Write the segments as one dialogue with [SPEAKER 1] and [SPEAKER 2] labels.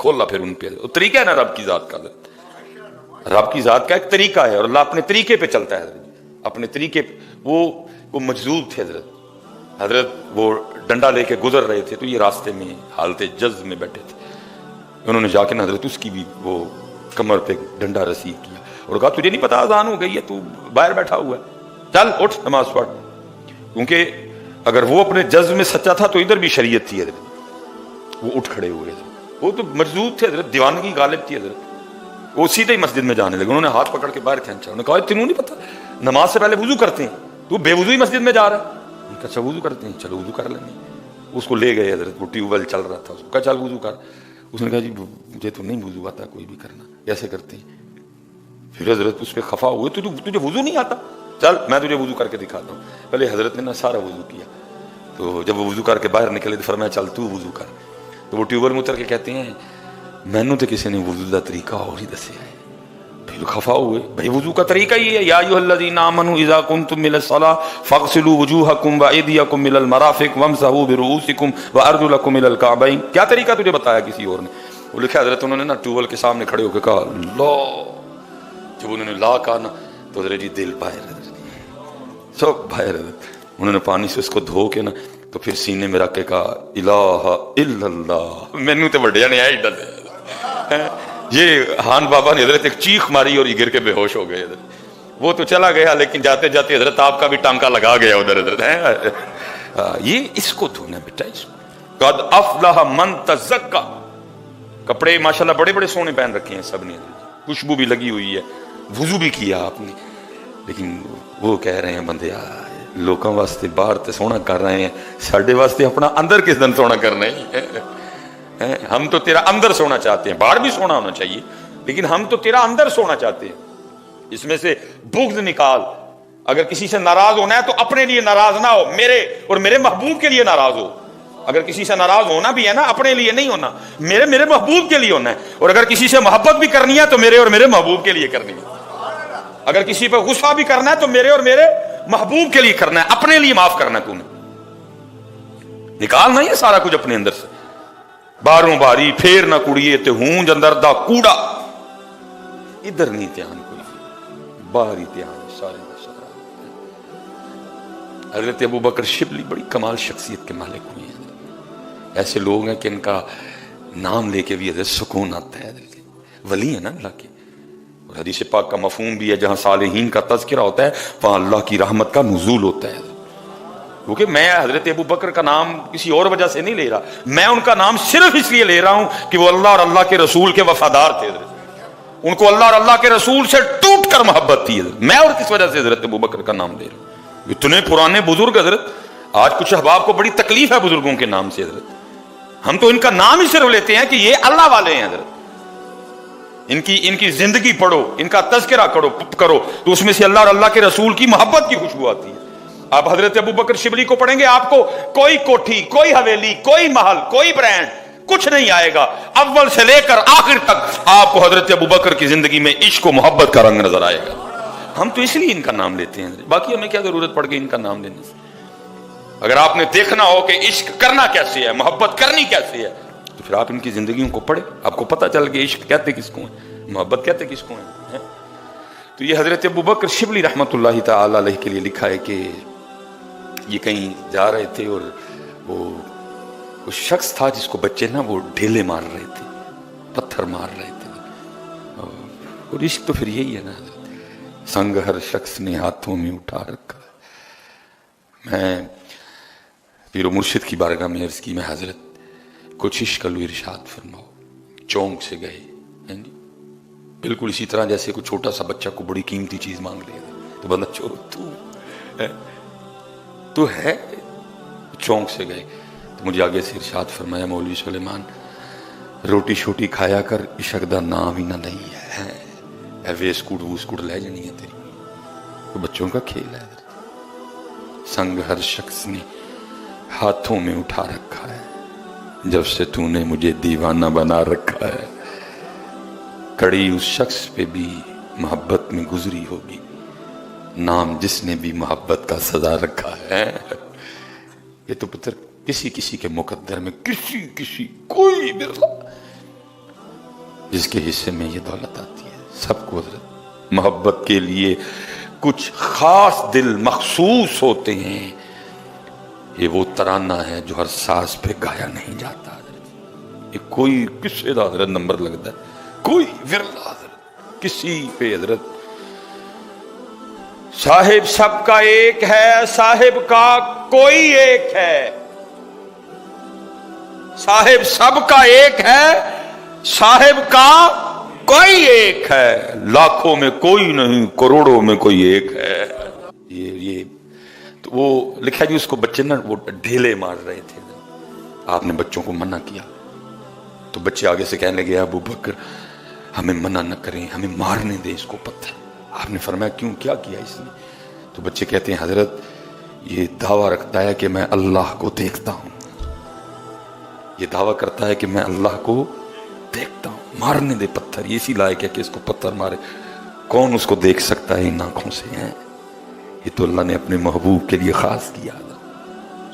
[SPEAKER 1] کھولا پھر ان پہ طریقہ ہے نا رب کی ذات کا. رب کی ذات کا ایک طریقہ ہے اور اللہ اپنے طریقے پہ چلتا ہے. اپنے طریقے پہ وہ مجذوب تھے حضرت وہ ڈنڈا لے کے گزر رہے تھے تو یہ راستے میں حالت جذب میں بیٹھے تھے. انہوں نے جا کے حضرت اس کی بھی وہ کمر پہ ڈنڈا رسید کیا اور کہا تجھے نہیں پتا اذان ہو گئی ہے, تو باہر بیٹھا ہوا ہے, چل اٹھ نماز پڑھ. کیونکہ اگر وہ اپنے جذب میں سچا تھا تو ادھر بھی شریعت تھی حضرت. وہ اٹھ کھڑے ہوئے تھے, وہ تو مجذوب تھے حضرت, دیوانگی غالب تھی حضرت. وہ سیدھے ہی مسجد میں جانے لگے. انہوں نے ہاتھ پکڑ کے باہر کھینچا. انہوں نے کہا تینوں نہیں پتا نماز سے پہلے وضو کرتے ہیں, تو بے وضو ہی مسجد میں جا رہا ہے. ان کا اچھا وضو کرتے ہیں, چلو وضو کر لیں گے. اس کو لے گئے حضرت, وہ ٹیوب ویل چل رہا تھا, اس کو کہا چل وضو کر. اس نے کہا جی مجھے تو نہیں وضو آتا کوئی بھی کرنا, کیسے کرتے ہیں؟ پھر حضرت اس پہ خفا ہوئے, تجھے وضو نہیں آتا, چل میں تجھے وضو کر کے دکھاتا ہوں. پہلے حضرت نے نا سارا وضو کیا, تو جب وہ وضو کر کے باہر نکلے تو فرمایا چل تو وضو کر. تو وہ ٹیوب ویل میں اتر کے کہتے ہیں مینوں تو کسی نے وضو کا طریقہ اور ہی دسیا ہے. پھر خفا ہوئے, بھائی وضو کا طریقہ یہ ہے, یا ایھا الذین آمنوا اذا قمتم الی الصلاۃ فاغسلوا وجوہکم وایدیکم الی المرافق وامسحوا برؤوسکم وارجلکم الی الکعبین. کیا طریقہ تجھے بتایا کسی اور نے؟ وہ لکھا حضرت انہوں نے نا ٹیوب ویل کے سامنے کھڑے ہو کے کہا اللہ. جب انہوں نے لا کہا نا تو حضرت جی دل باہر حضرت سب باہر حضرت. انہوں نے پانی سے اس کو دھو کے نا تو پھر سینے میں رکھ کے کہا الہ الا اللہ. مینوں تے وڈیا نے ایڈا دے. یہ ہان بابا نے حضرت ایک چیخ ماری اور یہ گر کے بے ہوش ہو گئے حضرت. وہ تو چلا گیا لیکن جاتے جاتے حضرت آپ کا بھی ٹانکا لگا گیا ادھر حضرت. یہ اس کو دھونا بیٹا, اس کو قد افلح من تزکا. کپڑے ماشاءاللہ بڑے بڑے سونے پہن رکھے ہیں سب نے, خوشبو بھی لگی ہوئی ہے, وضو بھی کیا آپ نے, لیکن وہ کہہ رہے ہیں بندے لوکاں واسطے باہر تے سونا کر رہے ہیں, ساڈے واسطے اپنا اندر کس دن سونا کرنا ہے. ہم تو تیرا اندر سونا چاہتے ہیں, باہر بھی سونا ہونا چاہیے لیکن ہم تو تیرا اندر سونا چاہتے ہیں. اس میں سے بغض نکال. اگر کسی سے ناراض ہونا ہے تو اپنے لیے ناراض نہ ہو, میرے اور میرے محبوب کے لیے ناراض ہو. اگر کسی سے ناراض ہونا بھی ہے نا اپنے لیے نہیں ہونا, میرے محبوب کے لیے ہونا ہے. اور اگر کسی سے محبت بھی کرنی ہے تو میرے اور میرے محبوب کے لیے کرنی ہے. اگر کسی پہ غصہ بھی کرنا ہے تو میرے اور میرے محبوب کے لیے کرنا ہے, اپنے لیے معاف کرنا ہے. تو نے نکالنا یہ سارا کچھ اپنے اندر سے. باروں باری پھیر نہ کڑیے تے ہوں جندر دا کوڑا, ادھر نہیں دھیان کوئی, باہر ہی دھیان سارے کا سارا. حضرت ابو بکر شبلی بڑی کمال شخصیت کے مالک ہوئے ہیں. ایسے لوگ ہیں کہ ان کا نام لے کے بھی حضرت سکون آتا ہے. ولی ہے نا اللہ کے, اور حدیث پاک کا مفہوم بھی ہے جہاں صالحین کا تذکرہ ہوتا ہے وہاں اللہ کی رحمت کا نزول ہوتا ہے. کیونکہ میں حضرت ابو بکر کا نام کسی اور وجہ سے نہیں لے رہا, میں ان کا نام صرف اس لیے لے رہا ہوں کہ وہ اللہ اور اللہ کے رسول کے وفادار تھے. ان کو اللہ اور اللہ کے رسول سے ٹوٹ کر محبت تھی. میں اور کس وجہ سے حضرت ابو بکر کا نام لے رہا ہوں؟ اتنے پرانے بزرگ حضرت. آج کچھ احباب کو بڑی تکلیف ہے بزرگوں کے نام سے حضرت. ہم تو ان کا نام ہی صرف لیتے ہیں کہ یہ اللہ والے ہیں حضرت. ان کی زندگی پڑھو, ان کا تذکرہ کرو تو اس میں سے اللہ اور اللہ کے رسول کی محبت کی خوشبو آتی ہے. آپ حضرت ابو بکر شبلی کو پڑھیں گے, آپ کو کوئی کوٹھی, کوئی حویلی, کوئی محل, کوئی برانڈ کچھ نہیں آئے گا. اول سے لے کر آخر تک آپ کو حضرت ابو بکر کی زندگی میں عشق و محبت کا رنگ نظر آئے گا. ہم تو اس لیے ان کا نام لیتے ہیں, باقی ہمیں کیا ضرورت پڑ گئی ان کا نام لینے سے. اگر آپ نے دیکھنا ہو کہ عشق کرنا کیسے ہے, محبت کرنی کیسے ہے, تو پھر آپ ان کی زندگیوں کو پڑھیں, آپ کو پتہ چل کہ عشق کہتے کس کو ہیں, محبت کہتے کس کو ہیں. تو یہ حضرت ابو بکر شبلی رحمۃ اللہ تعالی علیہ کے لیے لکھا ہے کہ یہ کہیں جا رہے تھے اور وہ شخص تھا جس کو بچے نا وہ ڈھیلے مار رہے تھے, پتھر مار رہے تھے. اور عشق تو پھر یہی ہے نا, سنگ ہر شخص نے ہاتھوں میں اٹھا رکھا. میں پیر و مرشد کی بارگاہ میں عرض کی, میں حضرت کچھ عشق لو ارشاد فرماؤ. چونک سے گئے بالکل اسی طرح جیسے کوئی چھوٹا سا بچہ کو بڑی قیمتی چیز مانگ لے تو بندہ چورو تو ہے. چونک سے گئے تو مجھے آگے سے ارشاد فرمایا مولوی سلیمان روٹی شوٹی کھایا کر, عشق دا نام ہی نہ نہیں ہے. ویسکوٹ ووسکوٹ لے جانی ہے تیری, تو بچوں کا کھیل ہے. سنگ ہر شخص نے ہاتھوں میں اٹھا رکھا ہے, جب سے تو نے مجھے دیوانہ بنا رکھا ہے. کڑی اس شخص پہ بھی محبت میں گزری ہوگی, نام جس نے بھی محبت کا سزا رکھا ہے. یہ تو پتر کسی کسی کے مقدر میں کسی کوئی برلا جس کے حصے میں یہ دولت آتی ہے. سب کو حضرت محبت کے لیے کچھ خاص دل مخصوص ہوتے ہیں. یہ وہ ترانہ ہے جو ہر ساز پہ گایا نہیں جاتا حضرت. یہ کوئی کسی دا حضرت نمبر لگتا ہے, کوئی ورلا حضرت کسی پہ حضرت. صاحب سب کا ایک ہے, صاحب کا کوئی ایک ہے. صاحب سب کا ایک ہے, صاحب کا کوئی ایک ہے. لاکھوں میں کوئی نہیں, کروڑوں میں کوئی ایک ہے. یہ تو وہ لکھا جی اس کو بچے نا وہ ڈھیلے مار رہے تھے. آپ نے بچوں کو منع کیا تو بچے آگے سے کہنے لگے ابو بکر ہمیں منع نہ کریں, ہمیں مارنے دیں اس کو پتھر. آپ نے فرمایا کیوں, کیا کیا اس نے؟ تو بچے کہتے ہیں حضرت یہ دعویٰ رکھتا ہے کہ میں اللہ کو دیکھتا ہوں. یہ دعویٰ کرتا ہے کہ میں اللہ کو دیکھتا ہوں, مارنے دے پتھر. یہ اسی لائق ہے کہ اس کو پتھر مارے. کون اس کو دیکھ سکتا ہے ان آنکھوں سے ہیں؟ یہ تو اللہ نے اپنے محبوب کے لیے خاص کیا.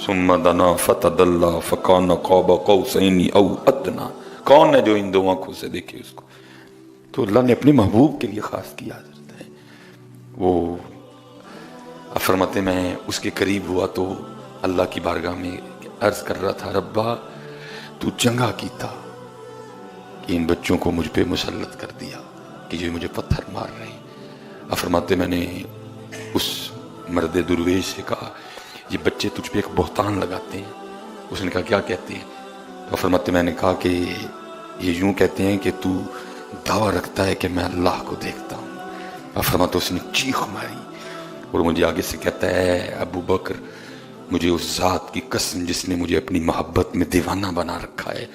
[SPEAKER 1] ثم دنا فتدلی فکان قاب قوسین او ادنی. کون ہے جو ان دو آنکھوں سے دیکھے اس کو؟ تو اللہ نے اپنے محبوب کے لیے خاص کیا. وہ فرماتے میں اس کے قریب ہوا تو اللہ کی بارگاہ میں عرض کر رہا تھا ربا تو چنگا کیتا کہ ان بچوں کو مجھ پہ مسلط کر دیا کہ جو مجھے پتھر مار رہے ہیں. فرماتے میں نے اس مرد درویش سے کہا یہ بچے تجھ پہ ایک بہتان لگاتے ہیں. اس نے کہا کیا کہتے ہیں؟ تو فرماتے میں نے کہا کہ یہ یوں کہتے ہیں کہ تو دعویٰ رکھتا ہے کہ میں اللہ کو دیکھتا ہوں. فرماتے اس نے چیخ ماری اور مجھے آگے سے کہتا ہے ابو بکر مجھے اس ذات کی قسم جس نے مجھے اپنی محبت میں دیوانہ بنا رکھا ہے,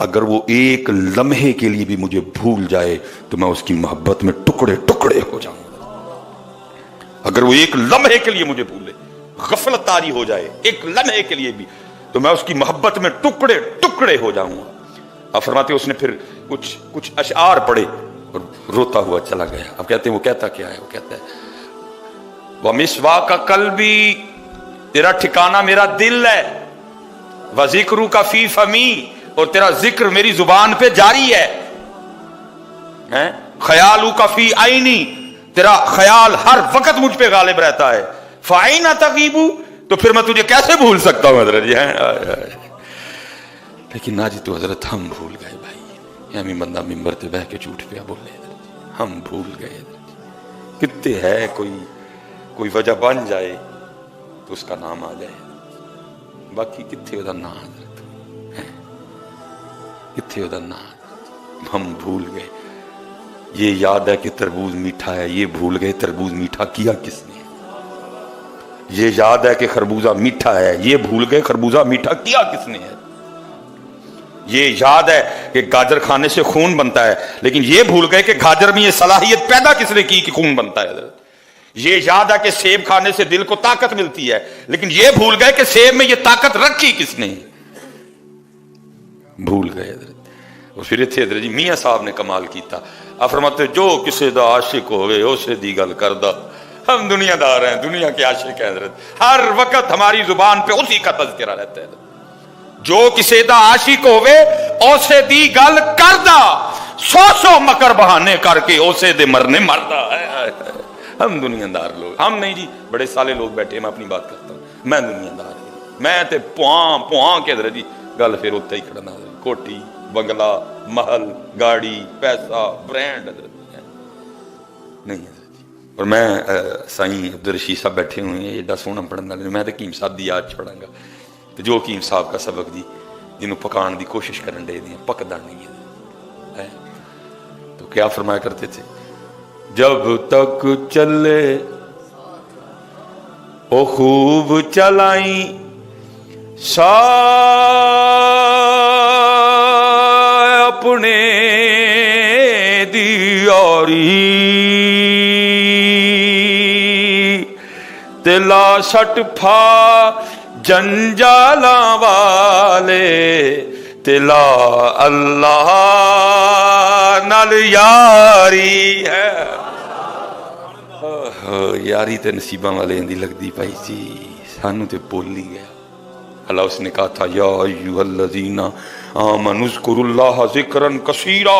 [SPEAKER 1] اگر وہ ایک لمحے کے لیے بھی مجھے بھول جائے تو میں اس کی محبت میں ٹکڑے ٹکڑے ہو جاؤں گا. اگر وہ ایک لمحے کے لیے مجھے بھولے, غفلت طاری ہو جائے ایک لمحے کے لیے بھی, تو میں اس کی محبت میں ٹکڑے ٹکڑے ہو جاؤں گا. اب فرماتے اس نے پھر کچھ اشعار پڑھے اور روتا ہوا چلا گیا. اب کہتے ہیں وہ کہتا کیا ہے؟ وہ کہتا ہے وَمِسْوَاكَ قَلْبِي, تیرا ٹھکانہ میرا دل ہے, وَذِكْرُكَ فِي فَمِي, اور تیرا ذکر میری زبان پہ جاری ہے, خیالُکَ فِی عَيْنِی, تیرا خیال ہر وقت مجھ پہ غالب رہتا ہے, فَأَيْنَ تَغِيبُ, تو پھر میں تجھے کیسے بھول سکتا ہوں حضرت جی. لیکن ناجی تو حضرت ہم بھول گئے بھائی. ہمیں بندہ ممبر تے بہ کے جھوٹ پہ بولے حضرت, ہم بھول گئے حضرت. کتے ہے کوئی وجہ بن جائے تو اس کا نام آ جائے, باقی کتھے دا نام حضرت, کتھے دا نام. ہم بھول گئے. یہ یاد ہے کہ تربوز میٹھا ہے, یہ بھول گئے تربوز میٹھا کیا کس نے. یہ یاد ہے کہ خربوزہ میٹھا ہے, یہ بھول گئے خربوزہ میٹھا کیا کس نے ہے. یہ یاد ہے کہ گاجر کھانے سے خون بنتا ہے, لیکن یہ بھول گئے کہ گاجر میں یہ صلاحیت پیدا کس نے کی کہ خون بنتا ہے حضرت. یہ یاد ہے کہ سیب کھانے سے دل کو طاقت ملتی ہے, لیکن یہ بھول گئے کہ سیب میں یہ طاقت رکھی کس نے. بھول گئے حضرت. اور پھر اتنے حضرت جی میاں صاحب نے کمال کیتا. آپ فرماتے جو کسی دا عاشق ہوئے اسے دی گل کردہ. ہم دنیا دار ہیں, دنیا کے عاشق ہیں حضرت, ہر وقت ہماری زبان پہ اسی کا تذکرہ رہتا ہے. جو کسی دا عاشق ہوئے اسے دی گل کردہ, سو مکر بہانے کر کے اسے دے مرنے مردہ. ہم دنیا دار لوگ, ہم نہیں جی بڑے سالے لوگ بیٹھے, میں اپنی بات کرتا ہوں, میں دنیا دار ہوں, میں تے پوہاں کے حضرت جی گل پھر اتنے ہی کھڑنا. کوٹھی بنگلہ محل گاڑی پیسہ برینڈ حضرت نہیں حضرت جی. اور میں سائیں عبدالرشید صاحب بیٹھے ہوئے ہیں ایڈا سونا پڑھن والے, میں تو حکیم صاحب دی یاد پڑھاں گا. تو جو حکیم صاحب کا سبق دی جنہوں پکان دی کوشش کرن دے دیں پکدا نہیں ہے. تو کیا فرمایا کرتے تھے, جب تک چلے او خوب چلائیں اپنے دیاری, تلا سٹ پھا جنجالاں والے, تلا اللہ نال یاری ہے. یاری تے نصیباں والے دی لگدی پائی سی, سانو تے بول ہی گیا. اللہ اس نے کہا تھا یا ایھا الذین آمنوا اذکروا اللہ ذکرا کثیرا,